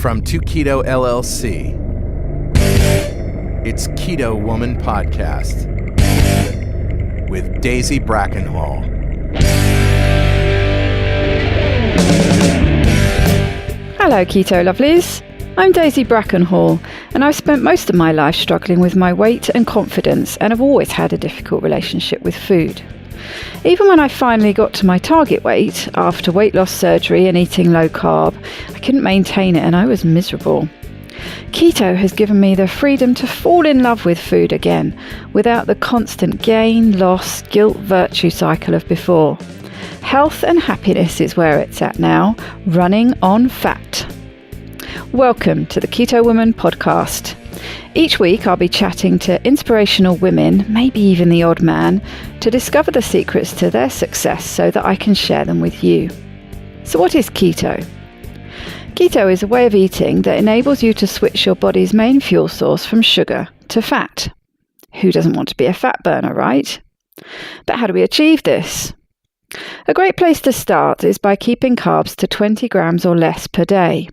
From 2Keto LLC, it's Keto Woman Podcast with Daisy Brackenhall. Hello, Keto Lovelies. I'm Daisy Brackenhall, and I've spent most of my life struggling with my weight and confidence, and have always had a difficult relationship with food. Even when I finally got to my target weight, after weight loss surgery and eating low carb, I couldn't maintain it and I was miserable. Keto has given me the freedom to fall in love with food again, without the constant gain, loss, guilt, virtue cycle of before. Health and happiness is where it's at now, running on fat. Welcome to the Keto Woman Podcast. Each week I'll be chatting to inspirational women, maybe even the odd man, to discover the secrets to their success so that I can share them with you. So what is keto? Keto is a way of eating that enables you to switch your body's main fuel source from sugar to fat. Who doesn't want to be a fat burner, right? But how do we achieve this? A great place to start is by keeping carbs to 20 grams or less per day.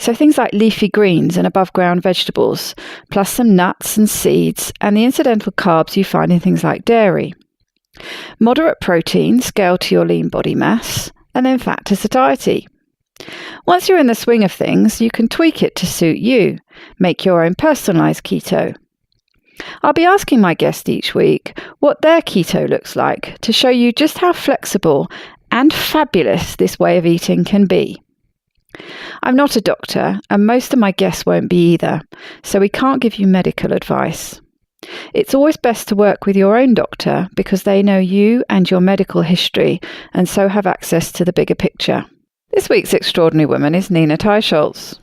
So things like leafy greens and above ground vegetables, plus some nuts and seeds, and the incidental carbs you find in things like dairy. Moderate protein scaled to your lean body mass, and then fat to satiety. Once you're in the swing of things, you can tweak it to suit you. Make your own personalised keto. I'll be asking my guest each week what their keto looks like to show you just how flexible and fabulous this way of eating can be. I'm not a doctor, and most of my guests won't be either, so we can't give you medical advice. It's always best to work with your own doctor because they know you and your medical history, and so have access to the bigger picture. This week's extraordinary woman is Nina Teicholz.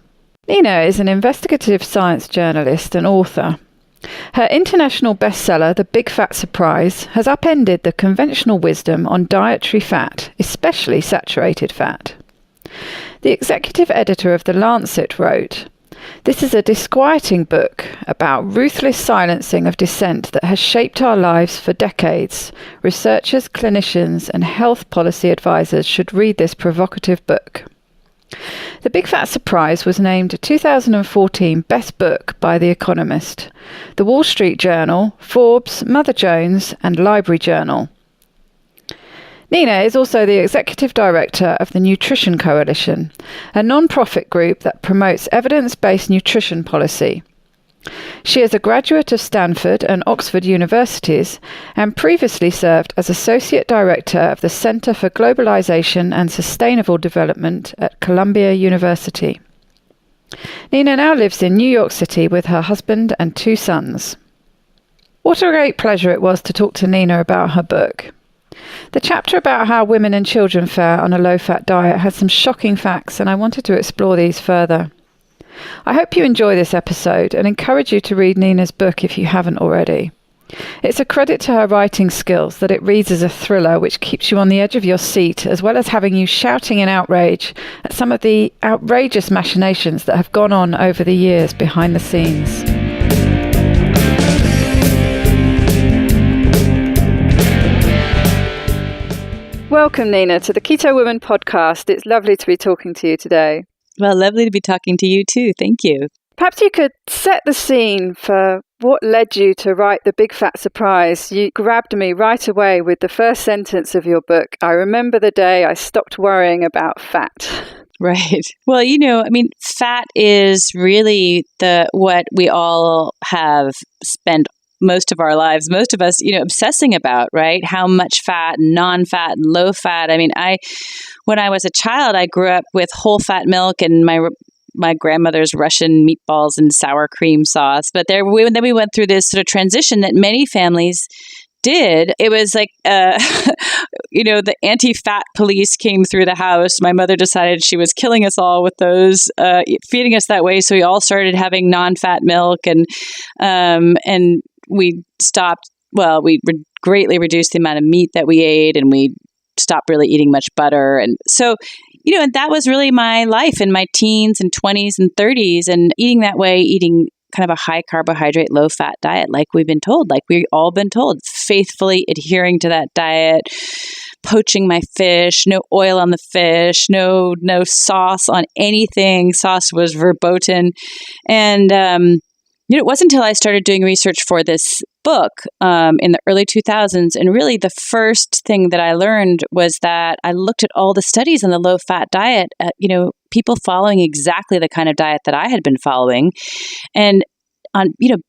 Nina is an investigative science journalist and author. Her international bestseller, The Big Fat Surprise, has upended the conventional wisdom on dietary fat, especially saturated fat. The executive editor of The Lancet wrote, "This is a disquieting book about ruthless silencing of dissent that has shaped our lives for decades. Researchers, clinicians, and health policy advisors should read this provocative book." The Big Fat Surprise was named a 2014 Best Book by The Economist, The Wall Street Journal, Forbes, Mother Jones, and Library Journal. Nina is also the executive director of the Nutrition Coalition, a non-profit group that promotes evidence-based nutrition policy. She is a graduate of Stanford and Oxford universities and previously served as associate director of the Center for Globalization and Sustainable Development at Columbia University. Nina now lives in New York City with her husband and 2 sons. What a great pleasure it was to talk to Nina about her book. The chapter about how women and children fare on a low-fat diet has some shocking facts, and I wanted to explore these further. I hope you enjoy this episode and encourage you to read Nina's book if you haven't already. It's a credit to her writing skills that it reads as a thriller which keeps you on the edge of your seat, as well as having you shouting in outrage at some of the outrageous machinations that have gone on over the years behind the scenes. Welcome, Nina, to the Keto Woman Podcast. It's lovely to be talking to you today. Well, lovely to be talking to you too. Thank you. Perhaps you could set the scene for what led you to write The Big Fat Surprise. You grabbed me right away with the first sentence of your book. "I remember the day I stopped worrying about fat." Right. Well, fat is really what we all have spent most of our lives, most of us, obsessing about, right? How much fat, non-fat, and low fat. When I was a child, I grew up with whole fat milk and my grandmother's Russian meatballs and sour cream sauce. But then we went through this sort of transition that many families did. It was like, the anti-fat police came through the house. My mother decided she was killing us all with those, feeding us that way. So we all started having non-fat milk, and we stopped. Well, we greatly reduced the amount of meat that we ate, and we stopped really eating much butter. And so, and that was really my life in my teens and 20s and 30s, and eating that way, eating kind of a high carbohydrate, low fat diet, like we've all been told, faithfully adhering to that diet, poaching my fish, no oil on the fish, no sauce on anything. Sauce was verboten. And, it wasn't until I started doing research for this book in the early 2000s. And really the first thing that I learned was that I looked at all the studies on the low-fat diet, people following exactly the kind of diet that I had been following. And on,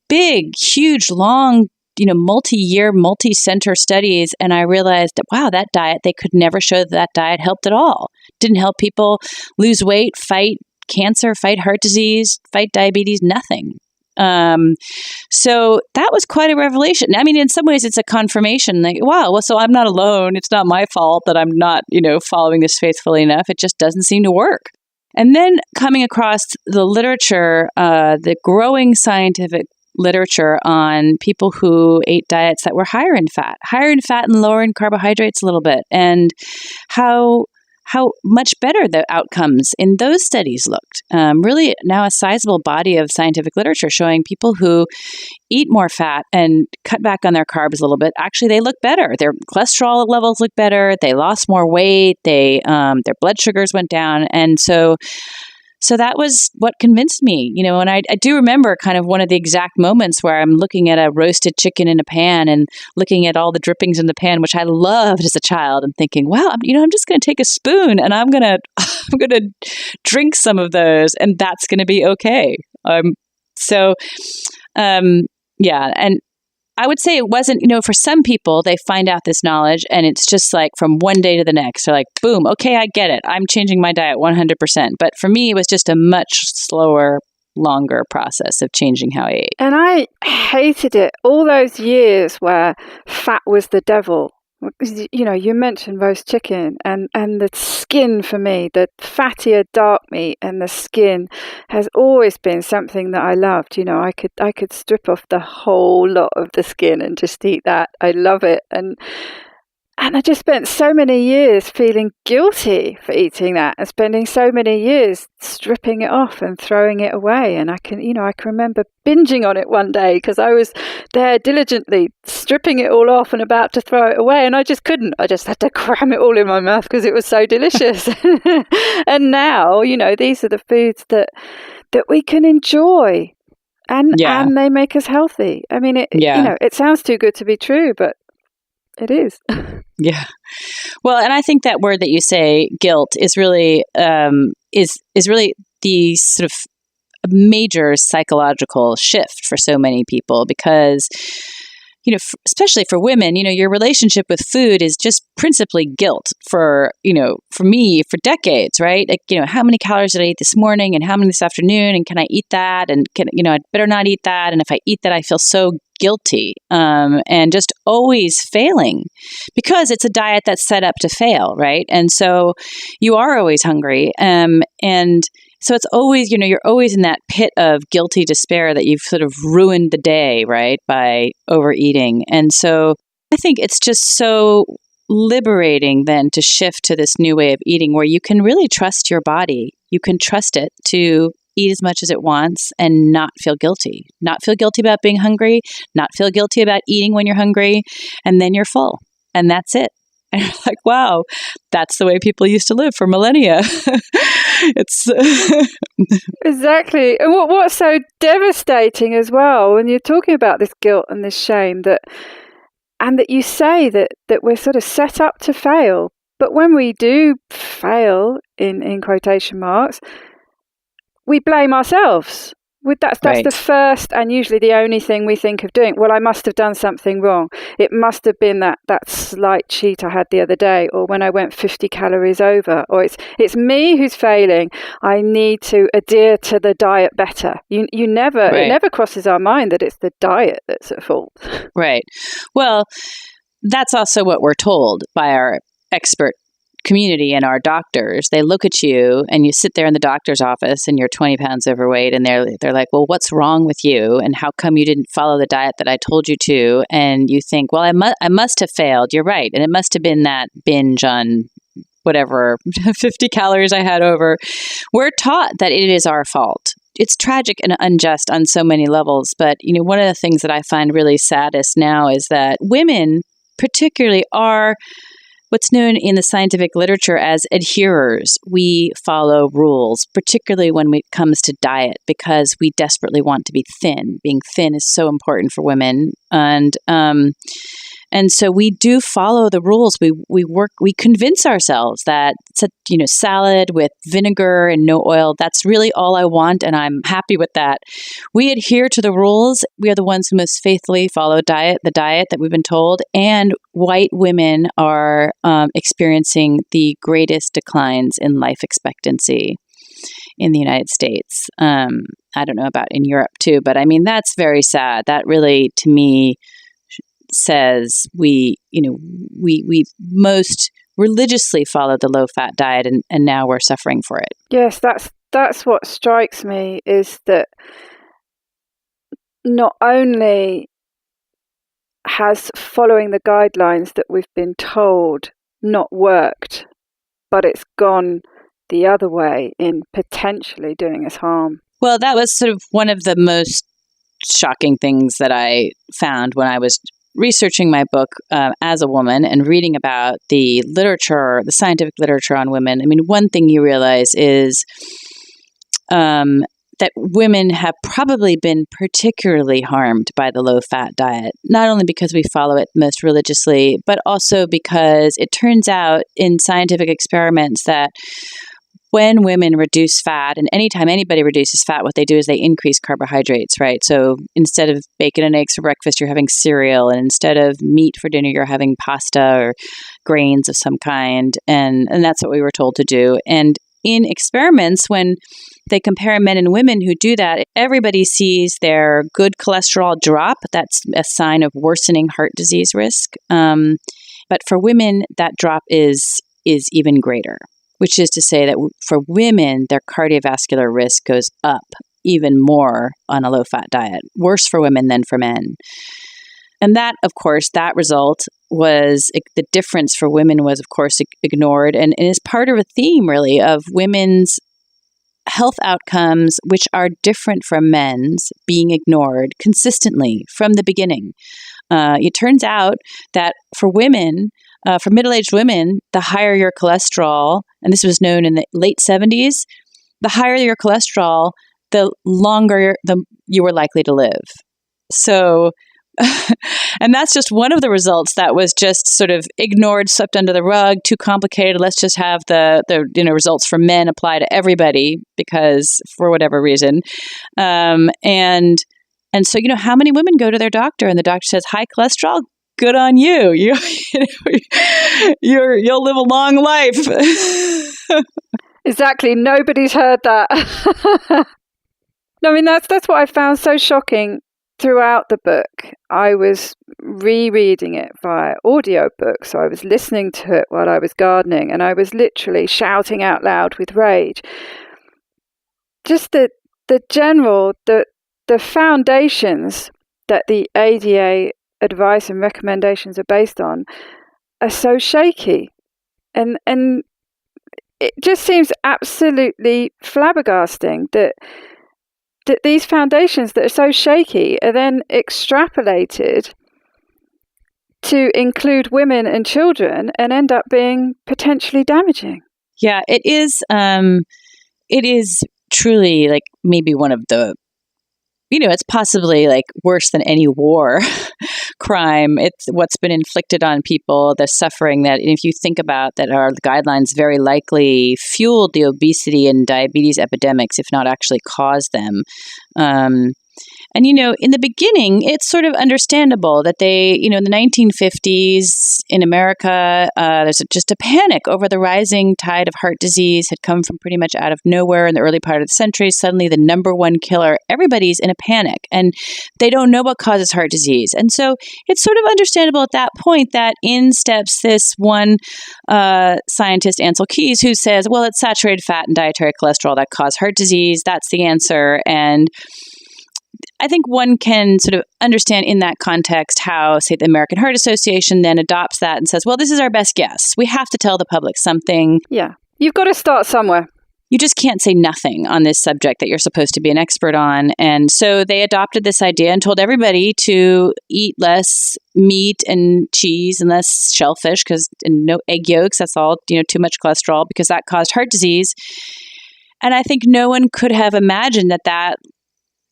big, huge, long, multi-year, multi-center studies. And I realized that, wow, that diet, they could never show that diet helped at all. Didn't help people lose weight, fight cancer, fight heart disease, fight diabetes, nothing. So that was quite a revelation. I mean, in some ways it's a confirmation that, wow, well, so I'm not alone. It's not my fault that I'm not, following this faithfully enough. It just doesn't seem to work. And then coming across the literature, the growing scientific literature on people who ate diets that were higher in fat and lower in carbohydrates a little bit, and how much better the outcomes in those studies looked. Really now a sizable body of scientific literature showing people who eat more fat and cut back on their carbs a little bit, actually they look better. Their cholesterol levels look better. They lost more weight. Their blood sugars went down. And so that was what convinced me, and I do remember kind of one of the exact moments where I'm looking at a roasted chicken in a pan and looking at all the drippings in the pan, which I loved as a child, and thinking, wow, I'm just going to take a spoon and I'm going to drink some of those, and that's going to be okay. Yeah. And I would say it wasn't, for some people, they find out this knowledge and it's just like from one day to the next. They're like, boom, okay, I get it. I'm changing my diet 100%. But for me, it was just a much slower, longer process of changing how I ate. And I hated it all those years where fat was the devil. You mentioned roast chicken and the skin for me, the fattier dark meat and the skin has always been something that I loved. I could strip off the whole lot of the skin and just eat that. I love it. And I just spent so many years feeling guilty for eating that and spending so many years stripping it off and throwing it away. And I can remember binging on it one day because I was there diligently stripping it all off and about to throw it away. And I just couldn't. I just had to cram it all in my mouth because it was so delicious. And now, these are the foods that we can enjoy and they make us healthy. I mean, it sounds too good to be true, but it is. Yeah. Well, and I think that word that you say, guilt, is really is really the sort of major psychological shift for so many people because, especially for women, your relationship with food is just principally guilt for me for decades, right? Like, how many calories did I eat this morning and how many this afternoon? And can I eat that? And I'd better not eat that. And if I eat that, I feel so guilty and just always failing because it's a diet that's set up to fail, right? And so you are always hungry. And so it's always, you're always in that pit of guilty despair that you've sort of ruined the day, right, by overeating. And so I think it's just so liberating then to shift to this new way of eating where you can really trust your body. You can trust it to eat as much as it wants and not feel guilty. Not feel guilty about being hungry, not feel guilty about eating when you're hungry, and then you're full. And that's it. And you're like, wow, that's the way people used to live for millennia. It's exactly. And what's so devastating as well, when you're talking about this guilt and this shame, that you say that we're sort of set up to fail. But when we do fail, in quotation marks, we blame ourselves. That's right. The first and usually the only thing we think of doing. Well, I must have done something wrong. It must have been that slight cheat I had the other day, or when I went 50 calories over, or it's me who's failing. I need to adhere to the diet better. You never, right. It never crosses our mind that it's the diet that's at fault. Right. Well, that's also what we're told by our expert community and our doctors. They look at you and you sit there in the doctor's office and you're 20 pounds overweight and they're like, well, what's wrong with you? And how come you didn't follow the diet that I told you to? And you think, well, I must have failed. You're right. And it must have been that binge on whatever 50 calories I had over. We're taught that it is our fault. It's tragic and unjust on so many levels. But, one of the things that I find really saddest now is that women particularly are what's known in the scientific literature as adherers. We follow rules, particularly when it comes to diet, because we desperately want to be thin. Being thin is so important for women. And so we do follow the rules. We convince ourselves that salad with vinegar and no oil, that's really all I want, and I'm happy with that. We adhere to the rules. We are the ones who most faithfully follow the diet that we've been told. And white women are experiencing the greatest declines in life expectancy in the United States. I don't know about in Europe too, but I mean, that's very sad. That really, to me, says we most religiously followed the low-fat diet, and now we're suffering for it. Yes, that's what strikes me, is that not only has following the guidelines that we've been told not worked, but it's gone the other way in potentially doing us harm. Well, that was sort of one of the most shocking things that I found when I was researching my book as a woman and reading about the literature, the scientific literature on women. I mean, one thing you realize is that women have probably been particularly harmed by the low-fat diet, not only because we follow it most religiously, but also because it turns out in scientific experiments that when women reduce fat, and anytime anybody reduces fat, what they do is they increase carbohydrates, right? So instead of bacon and eggs for breakfast, you're having cereal, and instead of meat for dinner, you're having pasta or grains of some kind, and that's what we were told to do. And in experiments, when they compare men and women who do that, everybody sees their good cholesterol drop. That's a sign of worsening heart disease risk. But for women, that drop is even greater, which is to say that for women, their cardiovascular risk goes up even more on a low-fat diet, worse for women than for men. And that, of course, that result was, the difference for women was, of course, ignored, and is part of a theme, really, of women's health outcomes, which are different from men's, being ignored consistently from the beginning. It turns out that for women, for middle-aged women, the higher your cholesterol, and this was known in the late 70s, the higher your cholesterol, the longer you were likely to live. So, and that's just one of the results that was just sort of ignored, swept under the rug, too complicated. Let's just have the results for men apply to everybody because for whatever reason. And so, how many women go to their doctor and the doctor says, high cholesterol? Good on you. You'll live a long life. Exactly. Nobody's heard that. No, I mean, that's what I found so shocking throughout the book. I was rereading it via audiobook, so I was listening to it while I was gardening, and I was literally shouting out loud with rage. Just the foundations that the ADA advice and recommendations are based on are so shaky, and it just seems absolutely flabbergasting that these foundations that are so shaky are then extrapolated to include women and children and end up being potentially damaging. Yeah, it is truly like maybe one of the, it's possibly like worse than any war crime. It's what's been inflicted on people, the suffering that, if you think about that, our guidelines very likely fueled the obesity and diabetes epidemics, if not actually caused them. And, in the beginning, it's sort of understandable that they, in the 1950s in America, there's just a panic over the rising tide of heart disease had come from pretty much out of nowhere in the early part of the century. Suddenly, the number one killer, everybody's in a panic and they don't know what causes heart disease. And so it's sort of understandable at that point that in steps this one scientist, Ancel Keys, who says, well, it's saturated fat and dietary cholesterol that cause heart disease. That's the answer. And I think one can sort of understand in that context how, say, the American Heart Association then adopts that and says, well, this is our best guess. We have to tell the public something. Yeah. You've got to start somewhere. you just can't say nothing on this subject that you're supposed to be an expert on. And so they adopted this idea and told everybody to eat less meat and cheese and less shellfish and no egg yolks. That's all, too much cholesterol, because that caused heart disease. And I think no one could have imagined that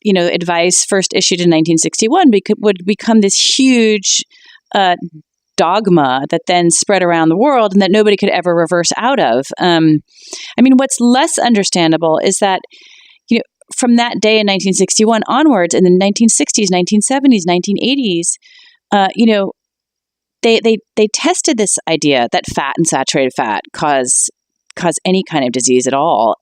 advice first issued in 1961 would become this huge dogma that then spread around the world and that nobody could ever reverse out of. What's less understandable is that, from that day in 1961 onwards, in the 1960s, 1970s, 1980s, they tested this idea that fat and saturated fat cause any kind of disease at all.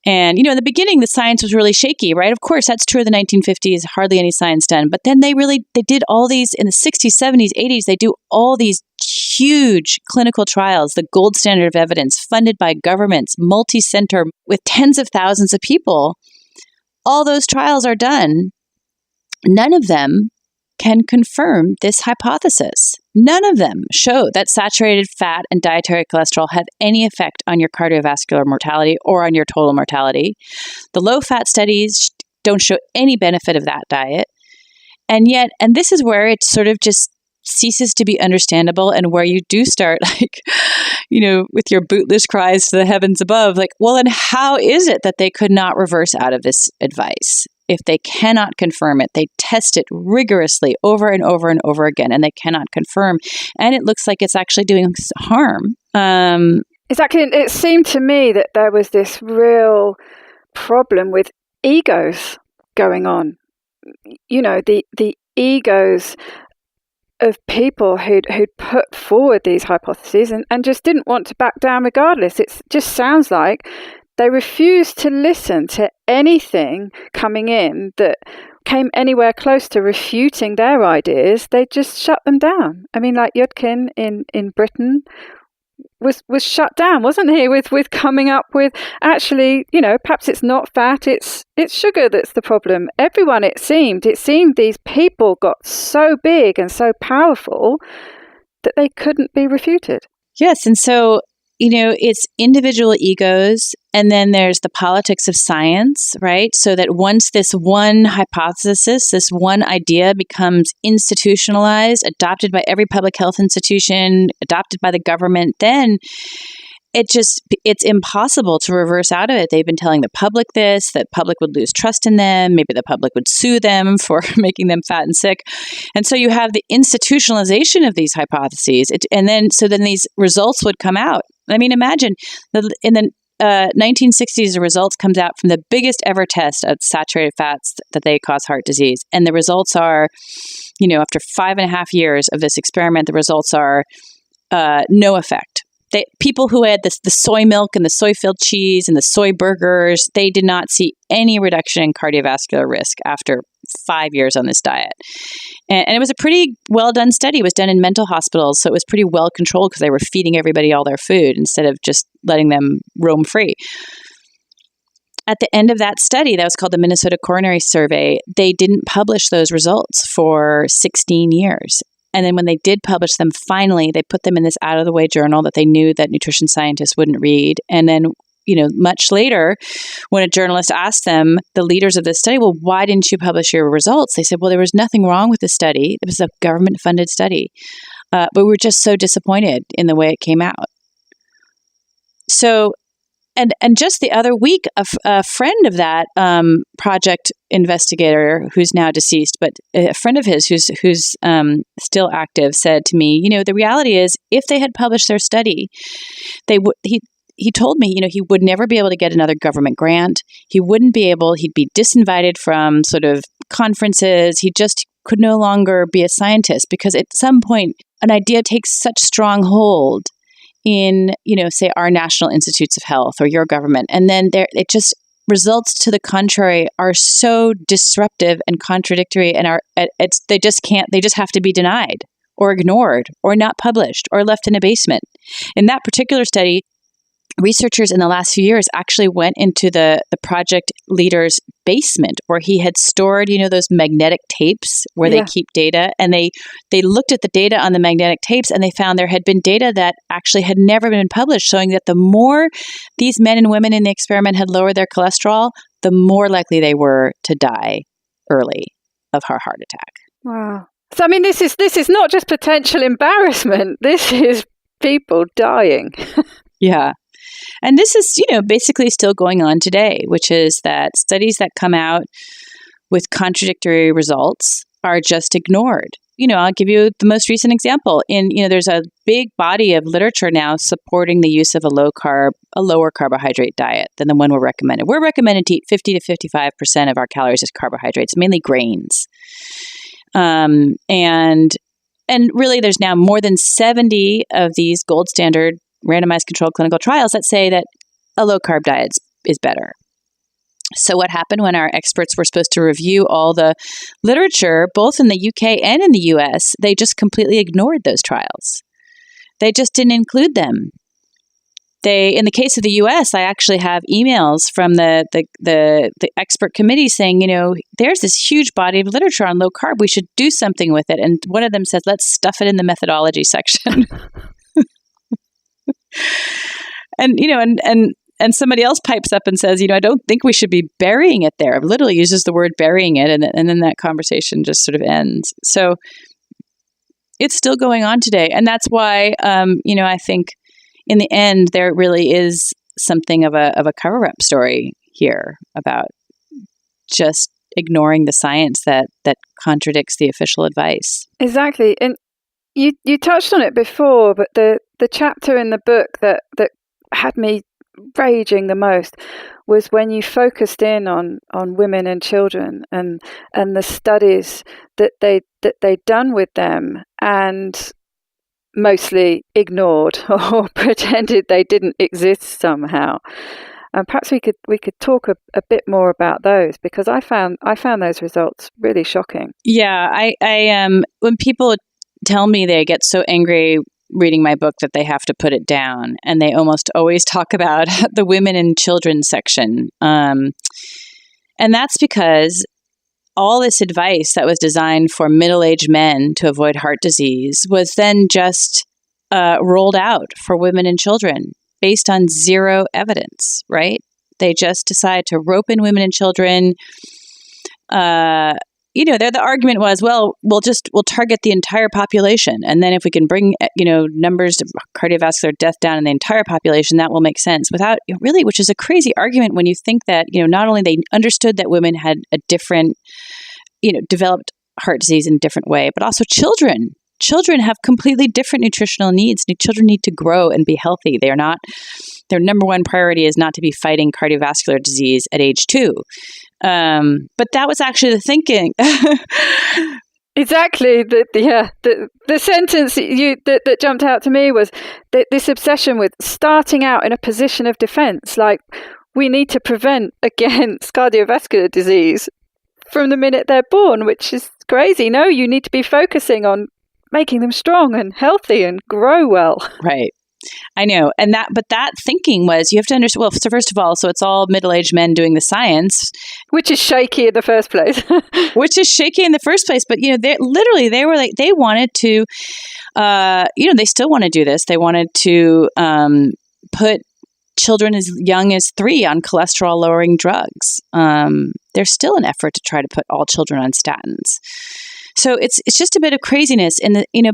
And, in the beginning, the science was really shaky, right? Of course, that's true of the 1950s, hardly any science done. But then they did all these in the 60s, 70s, 80s. They do all these huge clinical trials, the gold standard of evidence, funded by governments, multi-center, with tens of thousands of people. All those trials are done. None of them can confirm this hypothesis. None of them show that saturated fat and dietary cholesterol have any effect on your cardiovascular mortality or on your total mortality. The low-fat studies don't show any benefit of that diet. And yet, and this is where it sort of just ceases to be understandable, and where you do start, with your bootless cries to the heavens above, and how is it that they could not reverse out of this advice? If they cannot confirm it, they test it rigorously over and over and over again, and they cannot confirm. And it looks like it's actually doing harm. Exactly. It seemed to me that there was this real problem with egos going on. The egos of people who'd put forward these hypotheses and just didn't want to back down regardless. It just sounds like they refused to listen to anything coming in that came anywhere close to refuting their ideas. They just shut them down. Like Yudkin in Britain was shut down, wasn't he? With coming up with, actually, perhaps it's not fat, it's sugar that's the problem. Everyone, it seemed these people got so big and so powerful that they couldn't be refuted. Yes, and so it's individual egos, and then there's the politics of science, right? So that once this one hypothesis, this one idea becomes institutionalized, adopted by every public health institution, adopted by the government, then it's impossible to reverse out of it. They've been telling the public this, that public would lose trust in them. Maybe the public would sue them for making them fat and sick. And so you have the institutionalization of these hypotheses. And then these results would come out. Imagine in the 1960s, the results comes out from the biggest ever test of saturated fats that they cause heart disease. And the results are, after 5.5 years of this experiment, the results are no effect. People who had the soy milk and the soy-filled cheese and the soy burgers, they did not see any reduction in cardiovascular risk after 5 years on this diet. And it was a pretty well-done study. It was done in mental hospitals, so it was pretty well controlled because they were feeding everybody all their food instead of just letting them roam free. At the end of that study, that was called the Minnesota Coronary Survey, they didn't publish those results for 16 years. And then when they did publish them, finally, they put them in this out-of-the-way journal that they knew that nutrition scientists wouldn't read. And then, much later, when a journalist asked them, the leaders of this study, well, why didn't you publish your results? They said, well, there was nothing wrong with the study. It was a government-funded study. But we were just so disappointed in the way it came out. So, and just the other week, a friend of that project investigator, who's now deceased, but a friend of his who's still active, said to me, the reality is, if they had published their study, he told me, he would never be able to get another government grant. He'd be disinvited from sort of conferences. He just could no longer be a scientist, because at some point, an idea takes such strong hold in, say, our national institutes of health or your government. And then it just results to the contrary are so disruptive and contradictory, and they just have to be denied or ignored or not published or left in a basement. In that particular study, researchers in the last few years actually went into the project leader's basement where he had stored, those magnetic tapes where they keep data. And they looked at the data on the magnetic tapes, and they found there had been data that actually had never been published, showing that the more these men and women in the experiment had lowered their cholesterol, the more likely they were to die early of a heart attack. Wow. So, I mean, this is not just potential embarrassment. This is people dying. Yeah. And this is, basically still going on today, which is that studies that come out with contradictory results are just ignored. I'll give you the most recent example. There's a big body of literature now supporting the use of a lower carbohydrate diet than the one we're recommended. We're recommended to eat 50 to 55% of our calories as carbohydrates, mainly grains. And really, there's now more than 70 of these gold standard randomized controlled clinical trials that say that a low-carb diet is better. So what happened when our experts were supposed to review all the literature, both in the UK and in the US, they just completely ignored those trials. They just didn't include them. In the case of the US, I actually have emails from the expert committee saying, there's this huge body of literature on low carb. We should do something with it. And one of them says, let's stuff it in the methodology section. And somebody else pipes up and says, I don't think we should be burying it there. Literally uses the word burying it. And then that conversation just sort of ends. So it's still going on today. And that's why, I think in the end, there really is something of a cover-up story here about just ignoring the science that contradicts the official advice. Exactly. And you touched on it before, but the chapter in the book that had me raging the most was when you focused in on women and children and the studies that they'd done with them and mostly ignored or pretended they didn't exist somehow. And perhaps we could talk a bit more about those, because I found those results really shocking. Yeah, I when people tell me they get so angry reading my book that they have to put it down, and they almost always talk about the women and children section. And that's because all this advice that was designed for middle-aged men to avoid heart disease was then just rolled out for women and children based on zero evidence, right? They just decided to rope in women and children. The argument was, well, we'll target the entire population. And then if we can bring, numbers of cardiovascular death down in the entire population, that will make sense without really, which is a crazy argument when you think that, not only they understood that women had a different, developed heart disease in a different way, but also children. Children have completely different nutritional needs. Children need to grow and be healthy. Their number one priority is not to be fighting cardiovascular disease at age 2. But that was actually the thinking. Exactly. The sentence that jumped out to me was this obsession with starting out in a position of defense, like we need to prevent against cardiovascular disease from the minute they're born, which is crazy. No, you need to be focusing on making them strong and healthy and grow well. Right. I know. But that thinking was, you have to understand, well, so first of all, so it's all middle-aged men doing the science. Which is shaky in the first place. But they were like, they wanted to, they still want to do this. They wanted to put children as young as 3 on cholesterol-lowering drugs. There's still an effort to try to put all children on statins. So it's just a bit of craziness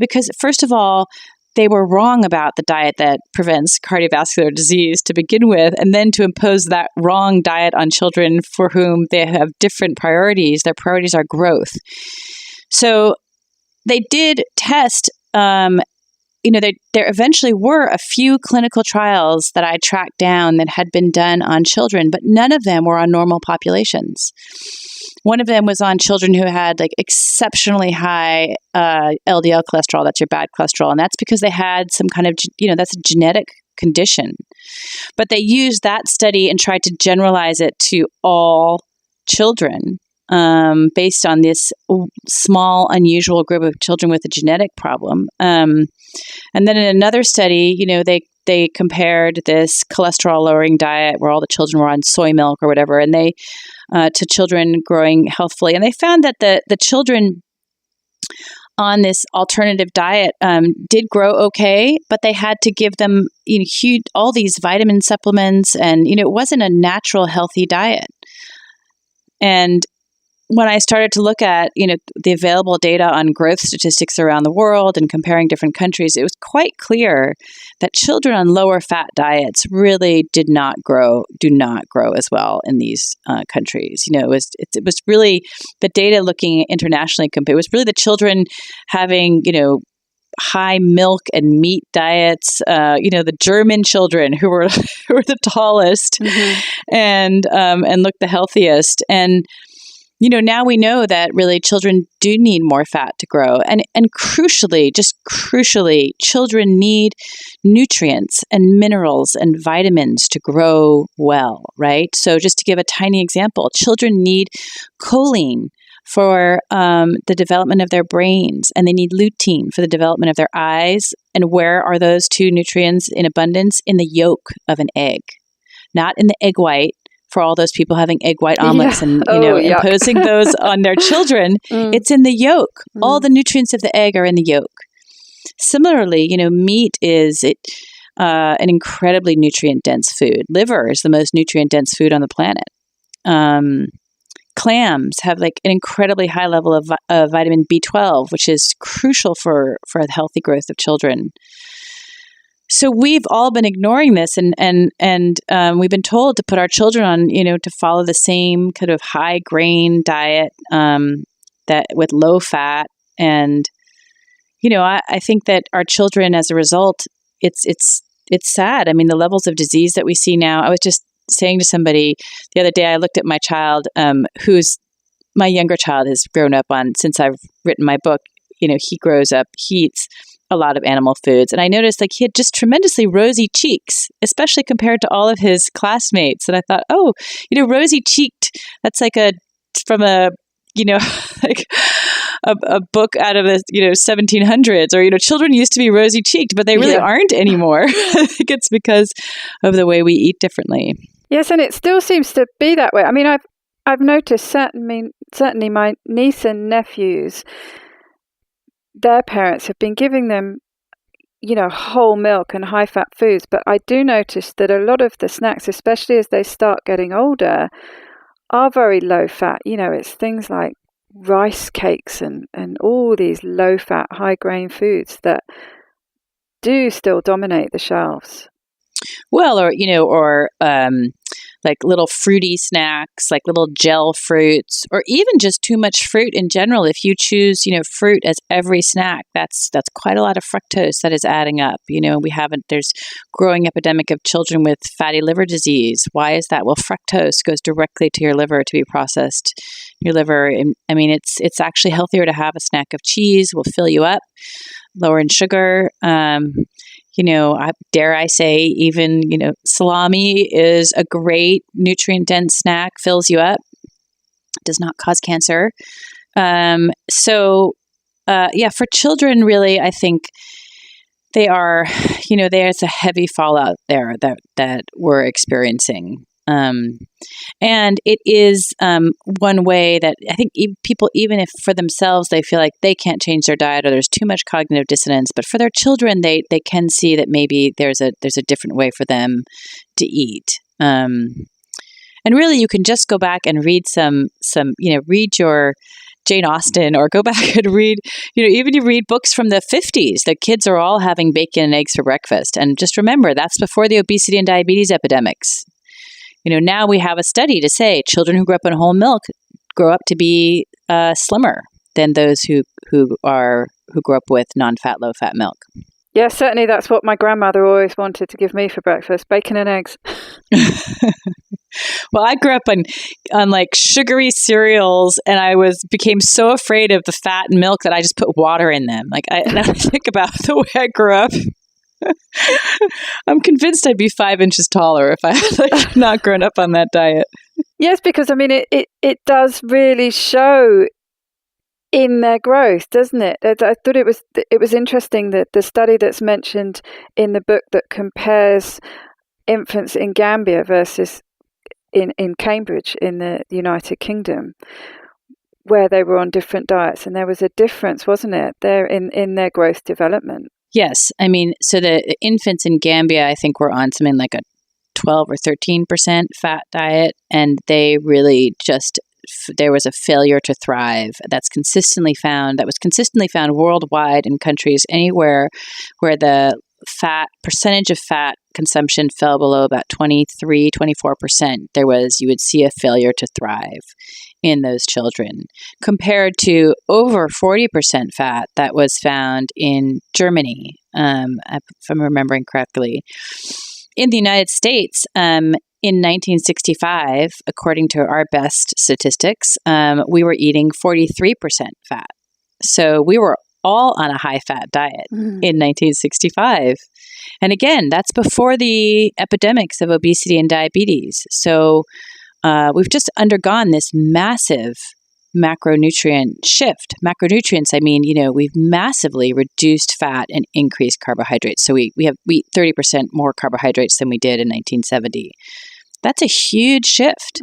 because first of all, they were wrong about the diet that prevents cardiovascular disease to begin with, and then to impose that wrong diet on children for whom they have different priorities. Their priorities are growth. So they did test, there eventually were a few clinical trials that I tracked down that had been done on children, but none of them were on normal populations. One of them was on children who had exceptionally high LDL cholesterol. That's your bad cholesterol. And that's because they had some kind of, that's a genetic condition. But they used that study and tried to generalize it to all children based on this small, unusual group of children with a genetic problem. And then in another study, they compared this cholesterol-lowering diet where all the children were on soy milk or whatever, and they to children growing healthfully, and they found that the children on this alternative diet did grow okay, but they had to give them huge all these vitamin supplements, and it wasn't a natural healthy diet. And when I started to look at, the available data on growth statistics around the world and comparing different countries, it was quite clear that children on lower fat diets really do not grow as well in these countries. It was really the data looking internationally compared. It was really the children having, high milk and meat diets, the German children who were the tallest and looked the healthiest. And now we know that really children do need more fat to grow. And crucially, children need nutrients and minerals and vitamins to grow well, right? So just to give a tiny example, children need choline for the development of their brains, and they need lutein for the development of their eyes. And where are those two nutrients in abundance? In the yolk of an egg, not in the egg white. For all those people having egg white omelets and imposing those on their children, it's in the yolk. All the nutrients of the egg are in the yolk. Similarly, meat is an incredibly nutrient-dense food. Liver is the most nutrient-dense food on the planet. Clams have an incredibly high level of vitamin B12, which is crucial for the healthy growth of children. So we've all been ignoring this, and we've been told to put our children on, to follow the same kind of high grain diet that with low fat, and I think that our children, as a result, it's sad. I mean, the levels of disease that we see now. I was just saying to somebody the other day, I looked at my child, who's my younger child has grown up on since I've written my book. He grows up, he eats a lot of animal foods. And I noticed he had just tremendously rosy cheeks, especially compared to all of his classmates. And I thought, rosy cheeked, that's from a book out of the 1700s, or children used to be rosy cheeked, but they really aren't anymore. I think it's because of the way we eat differently. Yes, and it still seems to be that way. I mean, I've noticed certainly my niece and nephews, their parents have been giving them, whole milk and high fat foods. But I do notice that a lot of the snacks, especially as they start getting older, are very low fat. It's things like rice cakes and all these low fat, high grain foods that do still dominate the shelves. Well, or like little fruity snacks, like little gel fruits, or even just too much fruit in general. If you choose, fruit as every snack, that's quite a lot of fructose that is adding up. There's growing epidemic of children with fatty liver disease. Why is that? Well, fructose goes directly to your liver to be processed. Your liver, I mean, it's actually healthier to have a snack of cheese. Will fill you up, lower in sugar. Dare I say, even, salami is a great nutrient-dense snack, fills you up, does not cause cancer. For children, really, I think they are, there's a heavy fallout there that we're experiencing. And it is one way that I think people, even if for themselves they feel like they can't change their diet or there's too much cognitive dissonance, but for their children they can see that maybe there's a different way for them to eat. And really, you can just go back and read read your Jane Austen, or go back and read, even you read books from the 50s. The kids are all having bacon and eggs for breakfast, and just remember that's before the obesity and diabetes epidemics. Now we have a study to say children who grow up on whole milk grow up to be slimmer than those who grow up with non-fat, low-fat milk. Yeah, certainly that's what my grandmother always wanted to give me for breakfast, bacon and eggs. Well, I grew up on like sugary cereals, and I became so afraid of the fat and milk that I just put water in them. And I think about the way I grew up. I'm convinced I'd be 5 inches taller if I had not grown up on that diet. Yes, because I mean, it does really show in their growth, doesn't it? I thought it was interesting that the study that's mentioned in the book that compares infants in Gambia versus in Cambridge in the United Kingdom, where they were on different diets, and there was a difference, wasn't it, there in their growth development? Yes. I mean, so the infants in Gambia, I think, were on something like a 12 or 13% fat diet, and they really just, there was a failure to thrive. That was consistently found worldwide in countries anywhere where the percentage of fat consumption fell below about 23, 24%. You would see a failure to thrive in those children, compared to over 40% fat that was found in Germany, if I'm remembering correctly. In the United States, in 1965, according to our best statistics, we were eating 43% fat. So we were all on a high-fat diet in 1965. And again, that's before the epidemics of obesity and diabetes. So we've just undergone this massive macronutrient shift. Macronutrients, I mean, we've massively reduced fat and increased carbohydrates. So we eat 30% more carbohydrates than we did in 1970. That's a huge shift.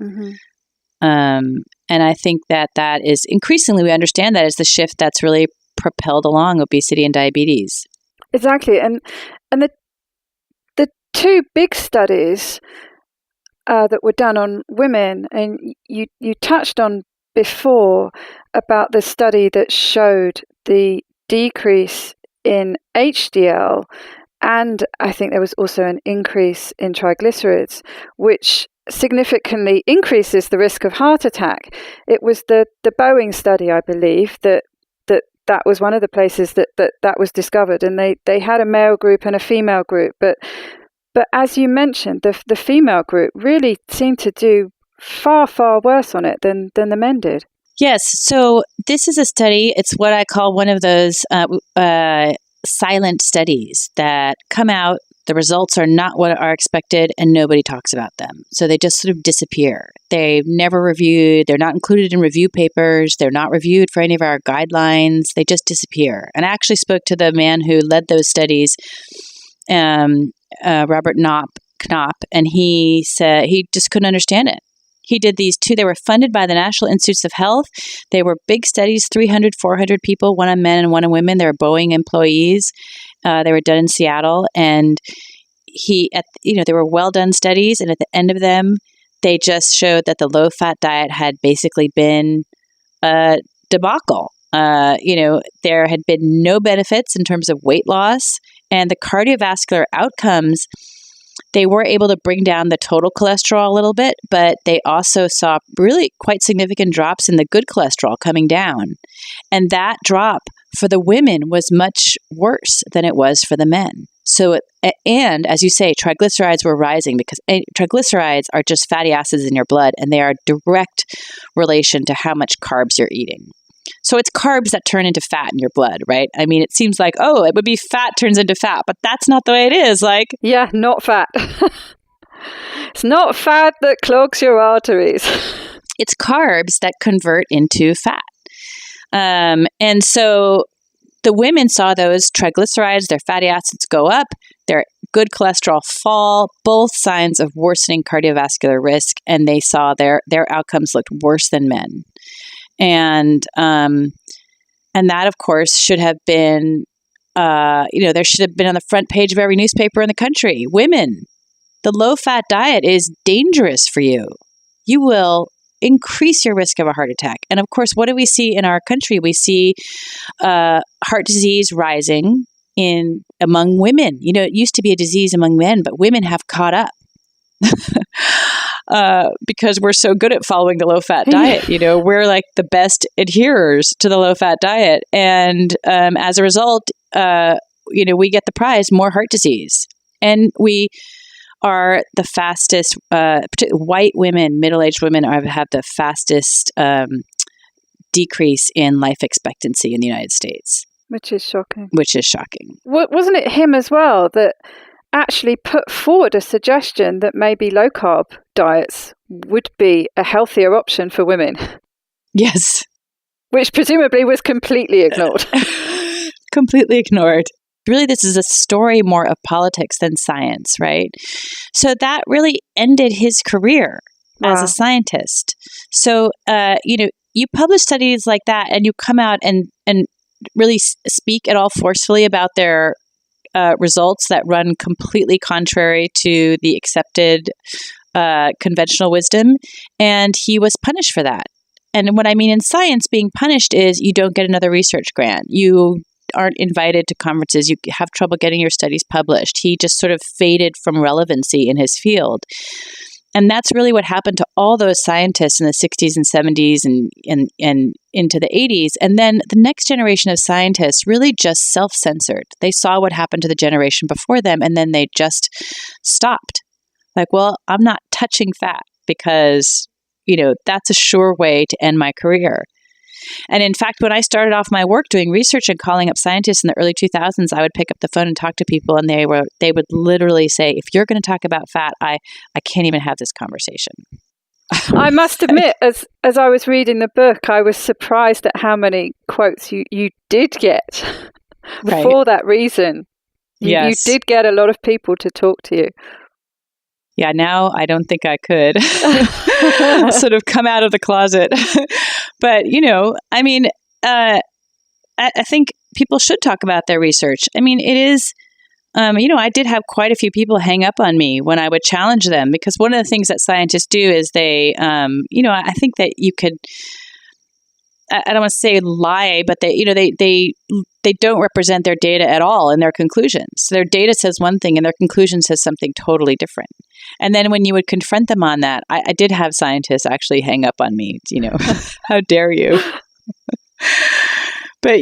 And I think that is increasingly, we understand that as the shift that's really propelled along obesity and diabetes. Exactly. And the two big studies that were done on women, and you touched on before about the study that showed the decrease in HDL, and I think there was also an increase in triglycerides, which significantly increases the risk of heart attack. It was the Boeing study, I believe, that was one of the places that was discovered, and they had a male group and a female group, but as you mentioned, the female group really seemed to do far, far worse on it than the men did. Yes. So this is a study. It's what I call one of those silent studies that come out. The results are not what are expected, and nobody talks about them. So they just sort of disappear. They're never reviewed. They're not included in review papers. They're not reviewed for any of our guidelines. They just disappear. And I actually spoke to the man who led those studies, Robert Knopp, and he said he just couldn't understand it. He did these two. They were funded by the National Institutes of Health. They were big studies, 300, 400 people, one on men and one on women. They were Boeing employees. They were done in Seattle. And they were well-done studies. And at the end of them, they just showed that the low-fat diet had basically been a debacle. There had been no benefits in terms of weight loss. And the cardiovascular outcomes, they were able to bring down the total cholesterol a little bit, but they also saw really quite significant drops in the good cholesterol coming down. And that drop for the women was much worse than it was for the men. So, and as you say, triglycerides were rising because triglycerides are just fatty acids in your blood, and they are direct relation to how much carbs you're eating. So it's carbs that turn into fat in your blood, right? I mean, it seems like, it would be fat turns into fat, but that's not the way it is. Yeah, not fat. It's not fat that clogs your arteries. It's carbs that convert into fat. And so the women saw those triglycerides, their fatty acids go up, their good cholesterol fall, both signs of worsening cardiovascular risk, and they saw their outcomes looked worse than men. And that, of course, should have been, there should have been on the front page of every newspaper in the country. Women, the low-fat diet is dangerous for you. You will increase your risk of a heart attack. And of course, what do we see in our country? We see heart disease rising among women. It used to be a disease among men, but women have caught up. Because we're so good at following the low-fat diet. We're like the best adherers to the low-fat diet. And as a result, we get the prize, more heart disease. And we are the fastest, white women, middle-aged women have the fastest decrease in life expectancy in the United States. Which is shocking. Wasn't it him as well that actually put forward a suggestion that maybe low-carb diets would be a healthier option for women? Yes. which presumably was completely ignored. Completely ignored. Really, this is a story more of politics than science, right? So that really ended his career as a scientist. So, you publish studies like that and you come out and really speak at all forcefully about their results that run completely contrary to the accepted conventional wisdom. And he was punished for that. And what I mean in science, being punished is you don't get another research grant. You aren't invited to conferences. You have trouble getting your studies published. He just sort of faded from relevancy in his field. And that's really what happened to all those scientists in the 60s and 70s and into the 80s. And then the next generation of scientists really just self-censored. They saw what happened to the generation before them, and then they just stopped. Like, well, I'm not touching fat because, that's a sure way to end my career. And in fact, when I started off my work doing research and calling up scientists in the early 2000s, I would pick up the phone and talk to people, and they would literally say, if you're going to talk about fat, I can't even have this conversation. I must admit, as I was reading the book, I was surprised at how many quotes you did get for that reason. You did get a lot of people to talk to you. Yeah, now I don't think I could sort of come out of the closet. But, I think people should talk about their research. I mean, it is, I did have quite a few people hang up on me when I would challenge them, because one of the things that scientists do is they, I think that you could, I don't want to say lie, but they don't represent their data at all in their conclusions. So their data says one thing and their conclusion says something totally different. And then when you would confront them on that, I did have scientists actually hang up on me, how dare you? But,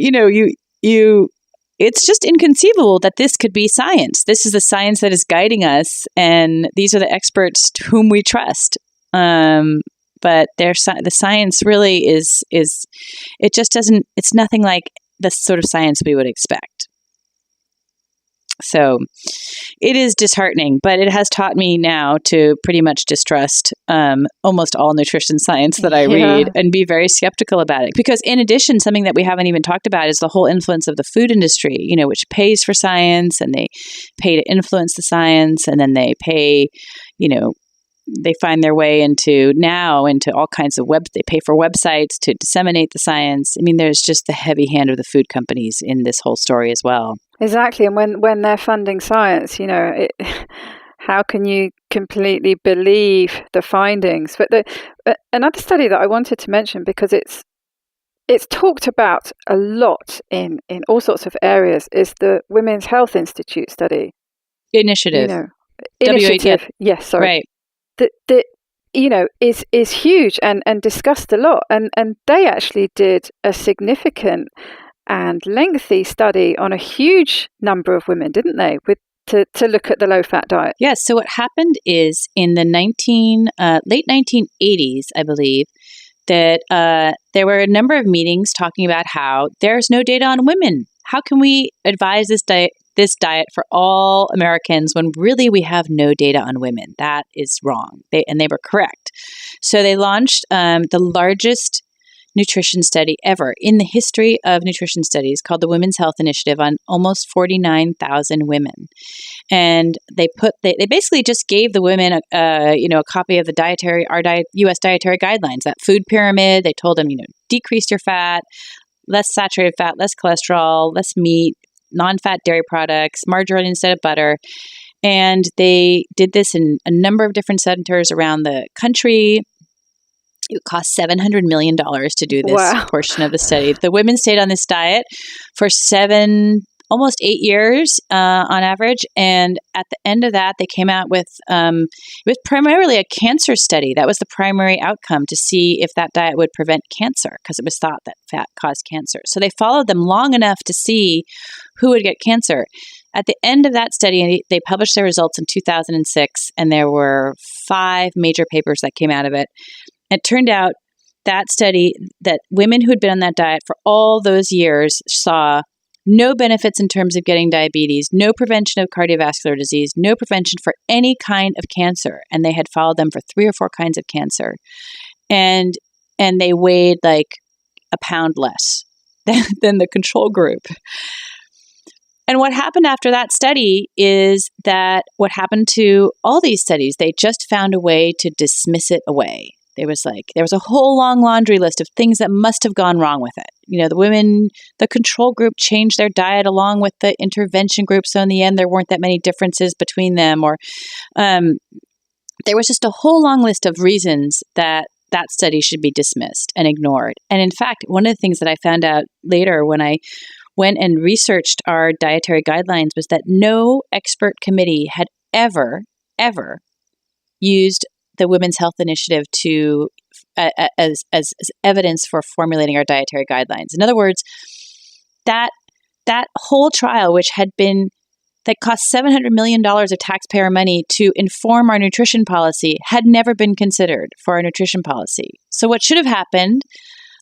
it's just inconceivable that this could be science. This is the science that is guiding us, and these are the experts to whom we trust. But the science really is it just doesn't, it's nothing like the sort of science we would expect. So it is disheartening, but it has taught me now to pretty much distrust almost all nutrition science that I read and be very skeptical about it. Because in addition, something that we haven't even talked about is the whole influence of the food industry, which pays for science, and they pay to influence the science, and then they pay, they find their way into all kinds of they pay for websites to disseminate the science. I mean, there's just the heavy hand of the food companies in this whole story as well. Exactly. And when they're funding science, how can you completely believe the findings? But another study that I wanted to mention, because it's talked about a lot in all sorts of areas, is the Women's Health Institute study. Initiative. Initiative. Yes, sorry. Right. That is huge and discussed a lot. And they actually did a significant and lengthy study on a huge number of women, didn't they? To look at the low-fat diet. Yes. So what happened is in the late 1980s, I believe, that there were a number of meetings talking about how there's no data on women. How can we advise this diet for all Americans when really we have no data on women? That is wrong. They were correct. So they launched the largest nutrition study ever in the history of nutrition studies, called the Women's Health Initiative, on almost 49,000 women. And they basically just gave the women a copy of the U.S. dietary guidelines, that food pyramid. They told them, decrease your fat, less saturated fat, less cholesterol, less meat, non-fat dairy products, margarine instead of butter. And they did this in a number of different centers around the country. It cost $700 million to do this portion of the study. The women stayed on this diet for almost 8 years on average. And at the end of that, they came out with, it was primarily a cancer study. That was the primary outcome, to see if that diet would prevent cancer, because it was thought that fat caused cancer. So they followed them long enough to see who would get cancer. At the end of that study, they published their results in 2006, and there were 5 major papers that came out of it. It turned out that study, that women who had been on that diet for all those years saw no benefits in terms of getting diabetes, no prevention of cardiovascular disease, no prevention for any kind of cancer. And they had followed them for 3 or 4 kinds of cancer. And they weighed like a pound less than the control group. And what happened after that study is that what happened to all these studies, they just found a way to dismiss it away. There was a whole long laundry list of things that must have gone wrong with it. The control group changed their diet along with the intervention group. So in the end, there weren't that many differences between them, or there was just a whole long list of reasons that study should be dismissed and ignored. And in fact, one of the things that I found out later when I went and researched our dietary guidelines was that no expert committee had ever used the Women's Health Initiative as evidence for formulating our dietary guidelines. In other words, that whole trial, that cost $700 million of taxpayer money to inform our nutrition policy, had never been considered for our nutrition policy. So what should have happened,